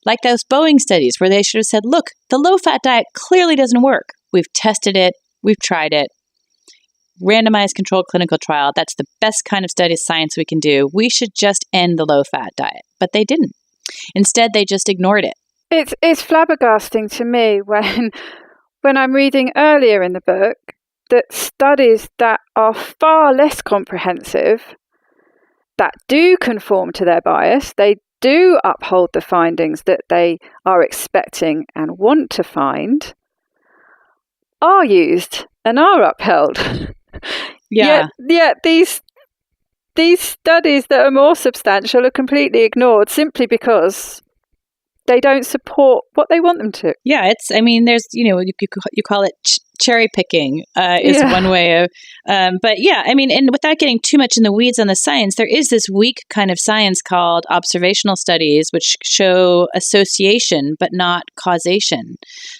like those Boeing studies where they should have said, look, the low-fat diet clearly doesn't work. We've tested it. We've tried it. Randomized controlled clinical trial. That's the best kind of study science we can do. We should just end the low-fat diet. But they didn't. Instead, they just ignored it. It's flabbergasting to me when I'm reading earlier in the book that studies that are far less comprehensive, that do conform to their bias, they do uphold the findings that they are expecting and want to find, are used and are upheld. Yeah. Yet these studies that are more substantial are completely ignored simply because they don't support what they want them to. Yeah, there's, you call it cherry picking is one way of, but yeah, and without getting too much in the weeds on the science, there is this weak kind of science called observational studies, which show association, but not causation.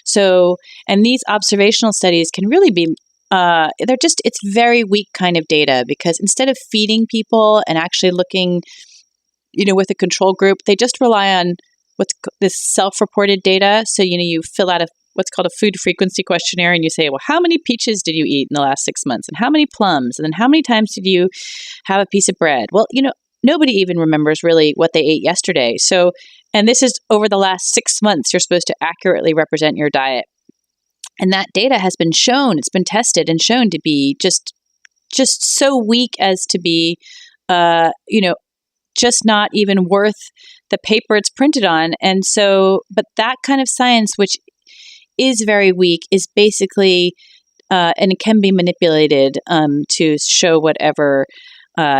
So, and these observational studies can really be, it's very weak kind of data, because instead of feeding people and actually looking, with a control group, they just rely on what's this self-reported data. So, you fill out what's called a food frequency questionnaire, and you say, well, how many peaches did you eat in the last 6 months? And how many plums? And then how many times did you have a piece of bread? Well, nobody even remembers really what they ate yesterday. So, and this is over the last 6 months, you're supposed to accurately represent your diet. And that data has been shown, it's been tested and shown to be just so weak as to be, just not even worth the paper it's printed on. And so, but that kind of science, which is very weak, is basically, and it can be manipulated to show whatever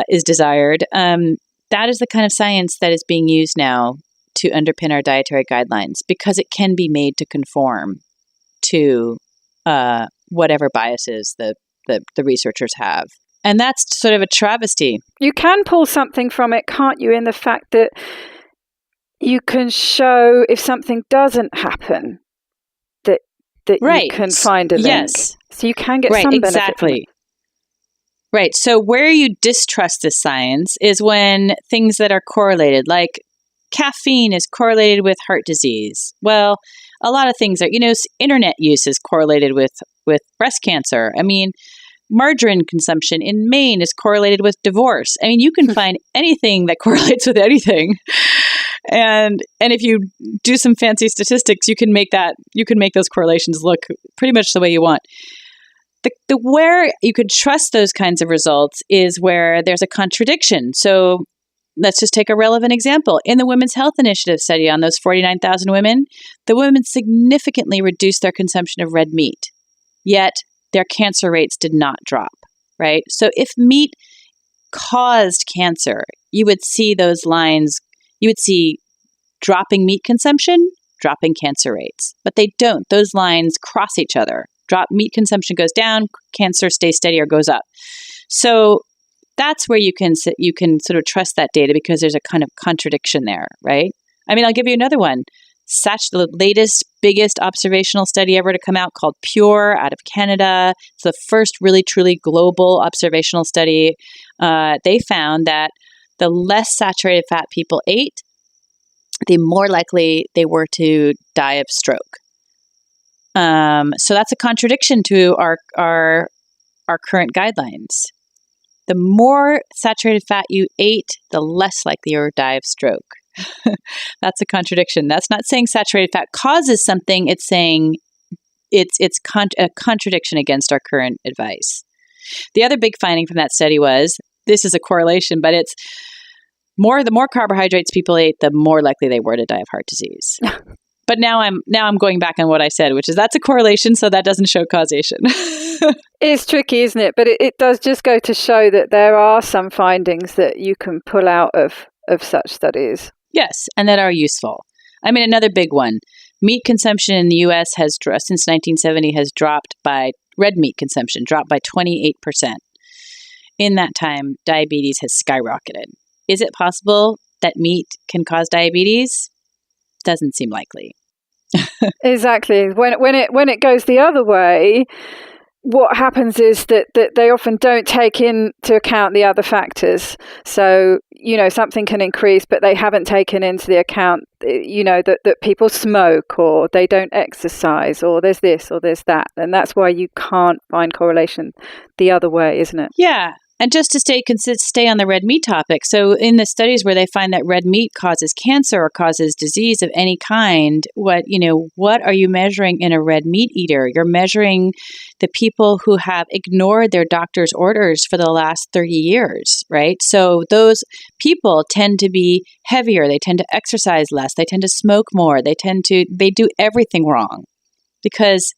is desired. That is the kind of science that is being used now to underpin our dietary guidelines, because it can be made to conform to whatever biases the researchers have. And that's sort of a travesty. You can pull something from it, can't you, in the fact that you can show if something doesn't happen, that right. You can find a link. Yes. So you can get some benefit exactly. from it. Right. So where you distrust this science is when things that are correlated, like caffeine is correlated with heart disease. Well, a lot of things are, internet use is correlated with breast cancer. Margarine consumption in Maine is correlated with divorce. You can find anything that correlates with anything. And if you do some fancy statistics, you can make those correlations look pretty much the way you want. The where you could trust those kinds of results is where there's a contradiction. So let's just take a relevant example. In the Women's Health Initiative study on those 49,000 women, the women significantly reduced their consumption of red meat, yet their cancer rates did not drop, right? So if meat caused cancer, you would see those lines, you would see dropping meat consumption, dropping cancer rates. But they don't. Those lines cross each other. Meat consumption goes down, cancer stays steady or goes up. So that's where you can sort of trust that data, because there's a kind of contradiction there, right? I'll give you another one. The latest, biggest observational study ever to come out, called PURE, out of Canada. It's the first really, truly global observational study. They found that the less saturated fat people ate, the more likely they were to die of stroke. So that's a contradiction to our current guidelines. The more saturated fat you ate, the less likely you were to die of stroke. That's a contradiction. That's not saying saturated fat causes something. It's saying it's a contradiction against our current advice. The other big finding from that study was, this is a correlation, but it's the more carbohydrates people ate, the more likely they were to die of heart disease. But now I'm going back on what I said, which is that's a correlation, so that doesn't show causation. It's tricky, isn't it? But it does just go to show that there are some findings that you can pull out of such studies. Yes, and that are useful. I mean, another big one. Meat consumption in the U.S. has, since 1970, has dropped by, red meat consumption dropped by 28%. In that time, diabetes has skyrocketed. Is it possible that meat can cause diabetes? Doesn't seem likely. Exactly. When it goes the other way, what happens is that they often don't take into account the other factors. So, something can increase, but they haven't taken into the account, that people smoke or they don't exercise or there's this or there's that. And that's why you can't find correlation the other way, isn't it? Yeah. And just to stay on the red meat topic, so in the studies where they find that red meat causes cancer or causes disease of any kind, what are you measuring in a red meat eater? You're measuring the people who have ignored their doctor's orders for the last 30 years, right? So those people tend to be heavier, they tend to exercise less, they tend to smoke more, they do everything wrong because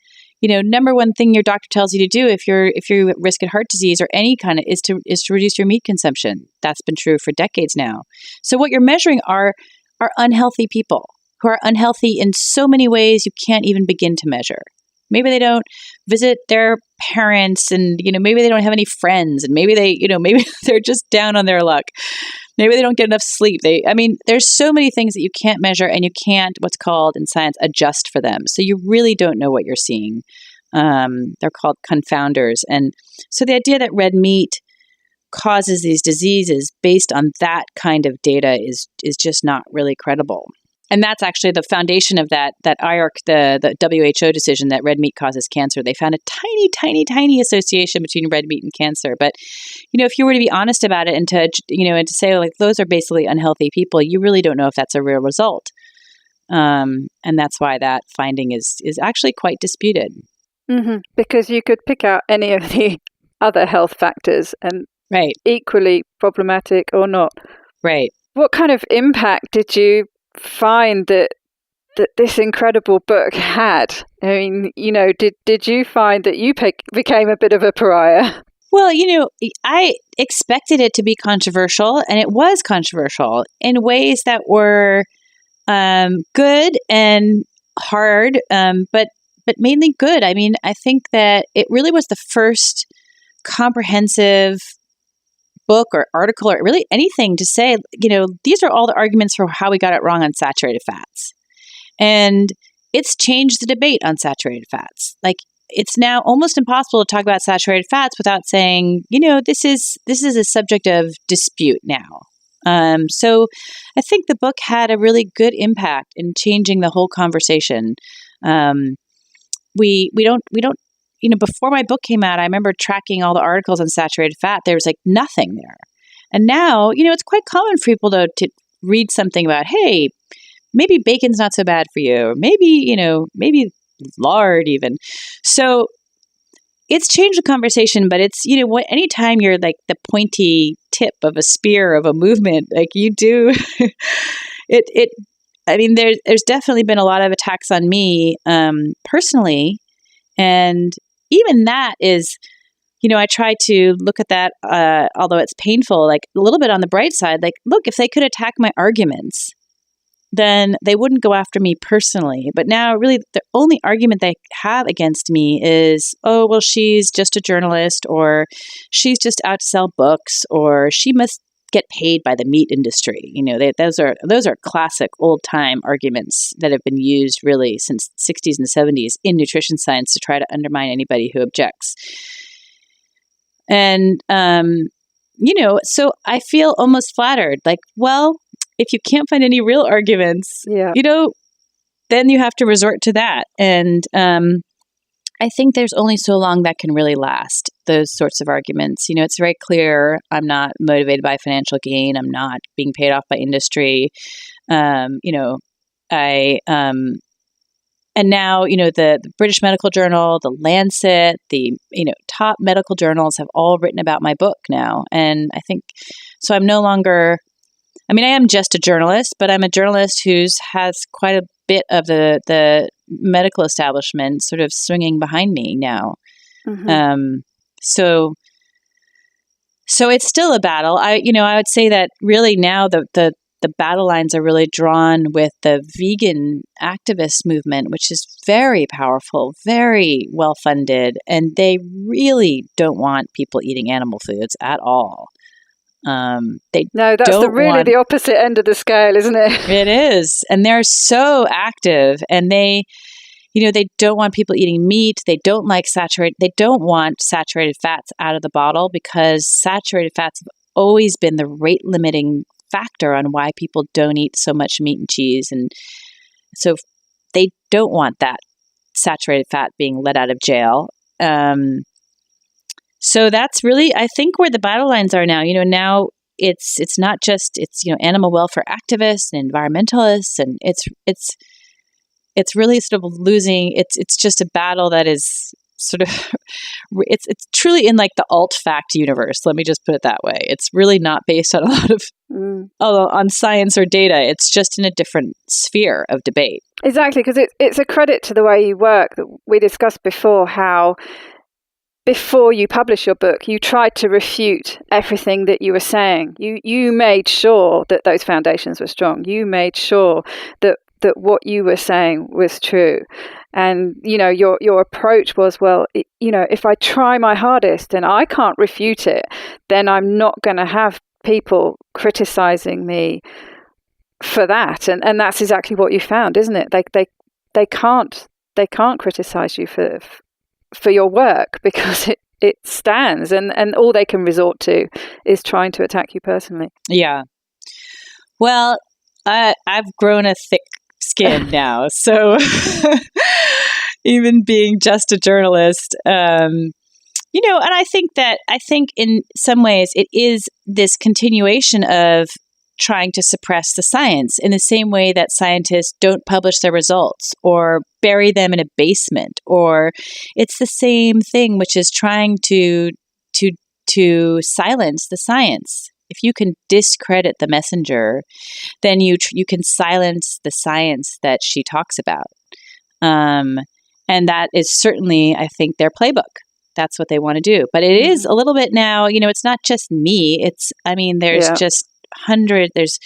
number one thing your doctor tells you to do if you're at risk of heart disease or any kind of is to reduce your meat consumption. That's been true for decades now. So what you're measuring are unhealthy people who are unhealthy in so many ways you can't even begin to measure. Maybe they don't visit their parents, and maybe they don't have any friends, and maybe maybe they're just down on their luck. Maybe they don't get enough sleep. There's so many things that you can't measure, and you can't, what's called in science, adjust for them. So you really don't know what you're seeing. They're called confounders. And so the idea that red meat causes these diseases based on that kind of data is just not really credible. And that's actually the foundation of that IARC, the WHO decision that red meat causes cancer. They found a tiny, tiny, tiny association between red meat and cancer. But, if you were to be honest about it and to say like those are basically unhealthy people, you really don't know if that's a real result. And that's why that finding is actually quite disputed. Mm-hmm. Because you could pick out any of the other health factors and right, equally problematic or not. Right. What kind of impact did you find that this incredible book had? I mean, did you find that you became a bit of a pariah? Well, I expected it to be controversial, and it was controversial in ways that were good and hard, but mainly good. I mean, I think that it really was the first comprehensive book or article or really anything to say, these are all the arguments for how we got it wrong on saturated fats. And it's changed the debate on saturated fats. Like, it's now almost impossible to talk about saturated fats without saying, this is a subject of dispute now. So I think the book had a really good impact in changing the whole conversation. We don't before my book came out, I remember tracking all the articles on saturated fat. There was like nothing there. And now, it's quite common for people to read something about, hey, maybe bacon's not so bad for you, or maybe lard even. So it's changed the conversation, but it's, anytime you're like the pointy tip of a spear of a movement, like you do, there's definitely been a lot of attacks on me personally. And even that is, I try to look at that, although it's painful, like a little bit on the bright side, like, look, if they could attack my arguments, then they wouldn't go after me personally. But now really the only argument they have against me is, oh, well, she's just a journalist, or she's just out to sell books, or she must get paid by the meat industry. Those are classic old time arguments that have been used really since the 60s and 70s in nutrition science to try to undermine anybody who objects. And, so I feel almost flattered, like, well, if you can't find any real arguments, then you have to resort to that. And I think there's only so long that can really last, those sorts of arguments. It's very clear I'm not motivated by financial gain. I'm not being paid off by industry. And now, the British Medical Journal, the Lancet, the, top medical journals have all written about my book now. And I think, so I'm no longer, I am just a journalist, but I'm a journalist has quite a bit of the medical establishment sort of swinging behind me now. Mm-hmm. So it's still a battle. I would say that really now the battle lines are really drawn with the vegan activist movement, which is very powerful, very well funded, and they really don't want people eating animal foods at all. That's the opposite end of the scale, isn't it? It is, and they're so active, and they don't want people eating meat. They don't want saturated fats out of the bottle, because saturated fats have always been the rate limiting factor on why people don't eat so much meat and cheese. And so they don't want that saturated fat being let out of jail. So that's really, I think, where the battle lines are now. Now it's not just, animal welfare activists and environmentalists, and it's really sort of losing, it's just a battle that is sort of, it's truly in like the alt-fact universe. Let me just put it that way. It's really not based on a lot of, on science or data. It's just in a different sphere of debate. Exactly, because it's a credit to the way you work. That we discussed before, how before you publish your book, you tried to refute everything that you were saying. You made sure that those foundations were strong. You made sure that what you were saying was true. And, your approach was, well, if I try my hardest and I can't refute it, then I'm not going to have people criticizing me for that. And that's exactly what you found, isn't it? They can't criticize you for your work, because it stands, and all they can resort to is trying to attack you personally. Yeah. Well, I've grown a thick skin now, so even being just a journalist, and I think in some ways it is this continuation of trying to suppress the science, in the same way that scientists don't publish their results or bury them in a basement, or it's the same thing, which is trying to silence the science. If you can discredit the messenger, then you can silence the science that she talks about. And that is certainly, I think, their playbook. That's what they want to do. But it is a little bit now, it's not just me. There's just there's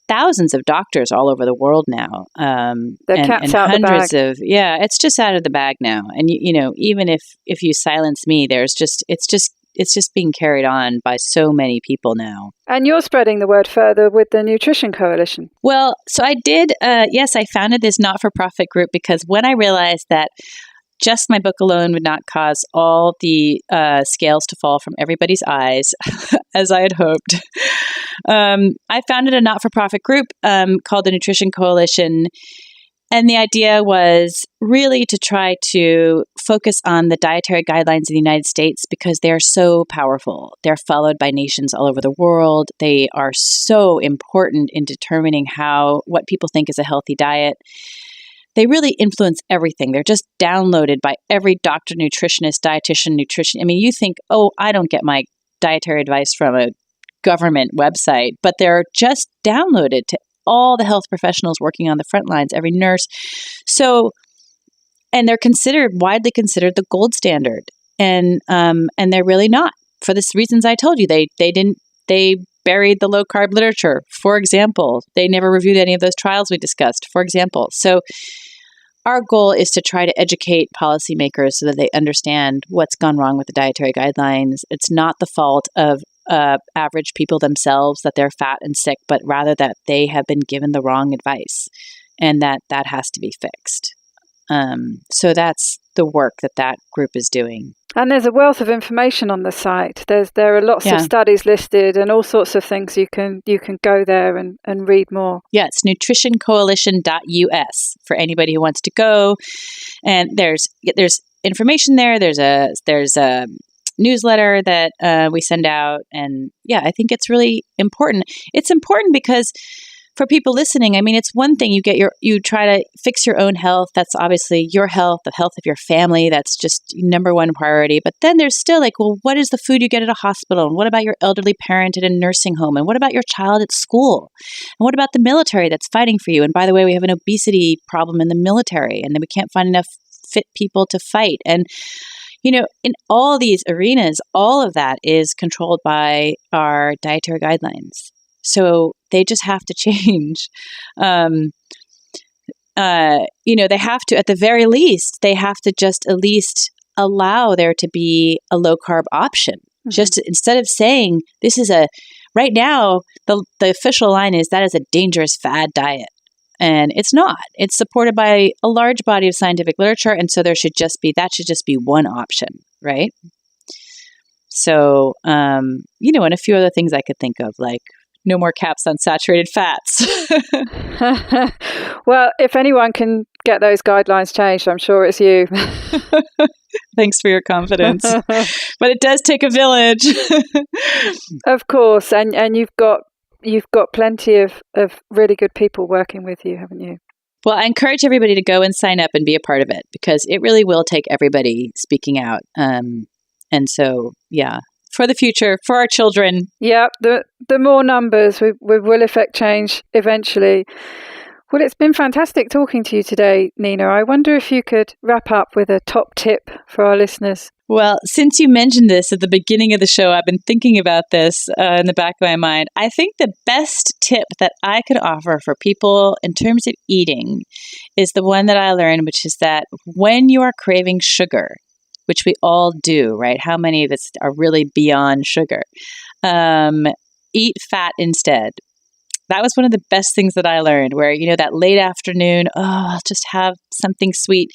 thousands of doctors all over the world now. The cat's out hundreds the bag. It's just out of the bag now. And even if you silence me, it's just being carried on by so many people now. And you're spreading the word further with the Nutrition Coalition. Well, so I did, I founded this not-for-profit group because when I realized that just my book alone would not cause all the scales to fall from everybody's eyes, as I had hoped, I founded a not-for-profit group called the Nutrition Coalition. And the idea was really to try to focus on the dietary guidelines in the United States, because they are so powerful. They're followed by nations all over the world. They are so important in determining what people think is a healthy diet. They really influence everything. They're just downloaded by every doctor, nutritionist, dietitian, nutrition. You think, I don't get my dietary advice from a government website, but they're just downloaded to all the health professionals working on the front lines, every nurse. So, and they're widely considered the gold standard. And they're really not, for the reasons I told you. They buried the low carb literature, for example. They never reviewed any of those trials we discussed, for example. So our goal is to try to educate policymakers so that they understand what's gone wrong with the dietary guidelines. It's not the fault of average people themselves that they're fat and sick, but rather that they have been given the wrong advice, and that has to be fixed. So that's the work that group is doing. And there's a wealth of information on the site. There are lots of studies listed and all sorts of things. You can go there and read more. Yeah, it's nutritioncoalition.us for anybody who wants to go. And there's information there. There's a newsletter that we send out. And yeah, I think it's really important. It's important because for people listening, I mean, it's one thing you try to fix your own health. That's obviously your health, the health of your family. That's just number one priority. But then there's still like, well, what is the food you get at a hospital? And what about your elderly parent in a nursing home? And what about your child at school? And what about the military that's fighting for you? And by the way, we have an obesity problem in the military, and then we can't find enough fit people to fight. And in all these arenas, all of that is controlled by our dietary guidelines. So they just have to change. They have to, at the very least, they have to just at least allow there to be a low carb option. Mm-hmm. Just instead of saying this is right now, the official line is that is a dangerous fad diet. And it's not. It's supported by a large body of scientific literature. And so that should just be one option, right? So, and a few other things I could think of, like no more caps on saturated fats. Well, if anyone can get those guidelines changed, I'm sure it's you. Thanks for your confidence. But it does take a village. Of course. And you've got plenty of really good people working with you, haven't you? Well, I encourage everybody to go and sign up and be a part of it, because it really will take everybody speaking out. And so, yeah. For the future, for our children. Yeah, the more numbers, we will affect change eventually. Well, it's been fantastic talking to you today, Nina. I wonder if you could wrap up with a top tip for our listeners. Well, since you mentioned this at the beginning of the show, I've been thinking about this in the back of my mind. I think the best tip that I could offer for people in terms of eating is the one that I learned, which is that when you are craving sugar, which we all do, right? How many of us are really beyond sugar? Eat fat instead. That was one of the best things that I learned, where, that late afternoon, I'll just have something sweet.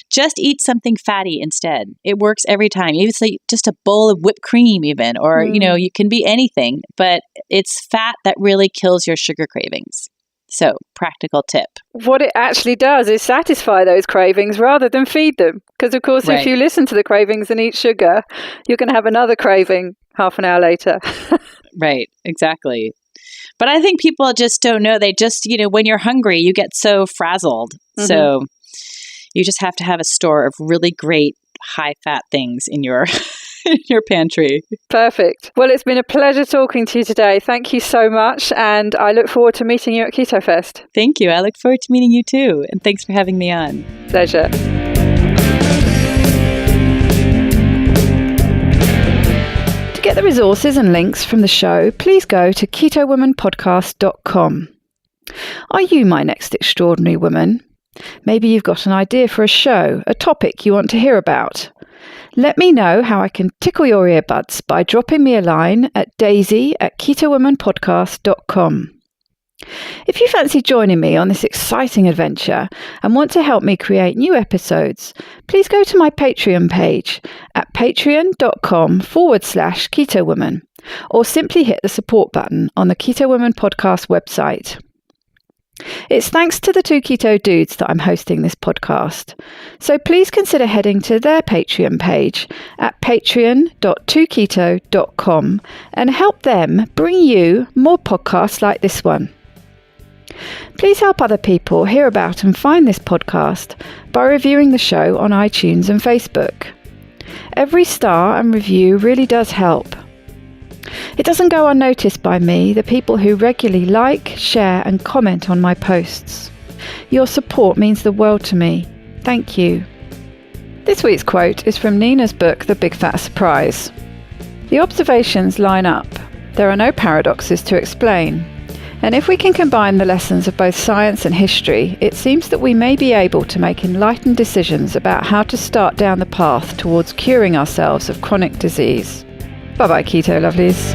Just eat something fatty instead. It works every time. Even just a bowl of whipped cream even, or, you can be anything, but it's fat that really kills your sugar cravings. So, practical tip. What it actually does is satisfy those cravings rather than feed them. Because, of course, If you listen to the cravings and eat sugar, you're going to have another craving half an hour later. Right, exactly. But I think people just don't know. They just, when you're hungry, you get so frazzled. Mm-hmm. So you just have to have a store of really great high-fat things in your your pantry. Perfect. Well, it's been a pleasure talking to you today. Thank you so much. And I look forward to meeting you at Keto Fest. Thank you. I look forward to meeting you too. And thanks for having me on. Pleasure. To get the resources and links from the show, please go to ketowomanpodcast.com. Are you my next extraordinary woman? Maybe you've got an idea for a show, a topic you want to hear about. Let me know how I can tickle your earbuds by dropping me a line at daisy@ketowomanpodcast.com. If you fancy joining me on this exciting adventure and want to help me create new episodes, please go to my Patreon page at patreon.com/ketowoman, or simply hit the support button on the Keto Woman podcast website. It's thanks to the two keto dudes that I'm hosting this podcast. So please consider heading to their Patreon page at patreon.2keto.com and help them bring you more podcasts like this one. Please help other people hear about and find this podcast by reviewing the show on iTunes and Facebook. Every star and review really does help. It doesn't go unnoticed by me, the people who regularly like, share and comment on my posts. Your support means the world to me. Thank you. This week's quote is from Nina's book, The Big Fat Surprise. The observations line up. There are no paradoxes to explain. And if we can combine the lessons of both science and history, it seems that we may be able to make enlightened decisions about how to start down the path towards curing ourselves of chronic disease. Bye-bye, Keto Lovelies.